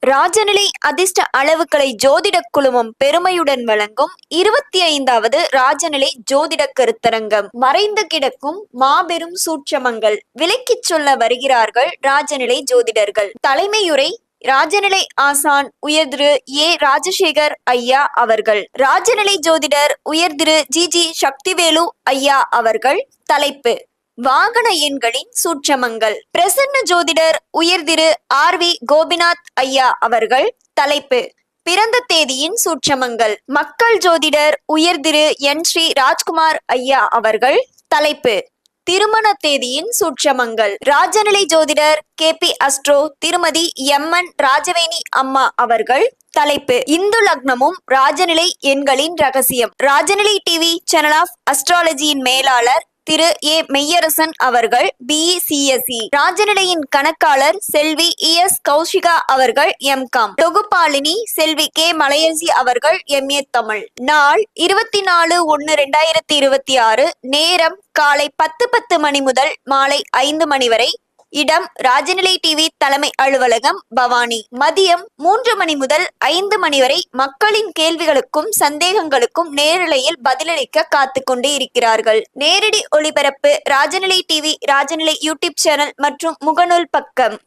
ராஜநிலை அதிர்ஷ்ட அளவுகளை ஜோதிட குழுமம் பெருமையுடன் வழங்கும் 25வது ராஜநிலை ஜோதிட கருத்தரங்கம். மறைந்து கிடக்கும் மாபெரும் சூட்சமங்கள் விலக்கிச் சொல்ல வருகிறார்கள் ராஜநிலை ஜோதிடர்கள். தலைமையுரை ராஜநிலை ஆசான் உயர்திரு ஏ ராஜசேகர் ஐயா அவர்கள். ராஜநிலை ஜோதிடர் உயர்திரு ஜி சக்திவேலு ஐயா அவர்கள். தலைப்பு: வாகன எண்களின் சூட்சமங்கள். பிரசன்ன ஜோதிடர் உயர்திரு வி கோபிநாத் ஐயா அவர்கள். தலைப்பு: பிறந்த தேதியின் சூட்சமங்கள். மக்கள் ஜோதிடர் உயர்திரு ஸ்ரீ ராஜ்குமார் ஐயா அவர்கள். தலைப்பு: திருமண தேதியின் சூட்சமங்கள். ராஜநிலை ஜோதிடர் பி அஸ்ட்ரோ திருமதி என் ராஜவேணி அம்மா அவர்கள். தலைப்பு: இந்து லக்னமும் ராஜநிலை எண்களின் ரகசியம். ராஜநிலை டிவி சேனல் ஆஃப் அஸ்ட்ராலஜியின் மேலாளர் திரு ஏ மெய்யரசன் அவர்கள், BCSE. ராஜநிலையின் கணக்காளர் செல்வி எஸ் கௌஷிகா அவர்கள், MCom. தொகுப்பாளினி செல்வி கே மலையரசி அவர்கள், MA தமிழ். நாள் 24/1/2026. நேரம் காலை 10:10 மணி முதல் மாலை 5 மணி வரை. இடம்: ராஜநிலை டிவி தலைமை அலுவலகம், பவானி. மதியம் 3 மணி முதல் 5 மணி வரை மக்களின் கேள்விகளுக்கும் சந்தேகங்களுக்கும் நேரலையில் பதிலளிக்க காத்து கொண்டு இருக்கிறார்கள். நேரடி ஒளிபரப்பு Rajanilai TV, Rajanilai YouTube channel மற்றும் முகநூல் பக்கம்.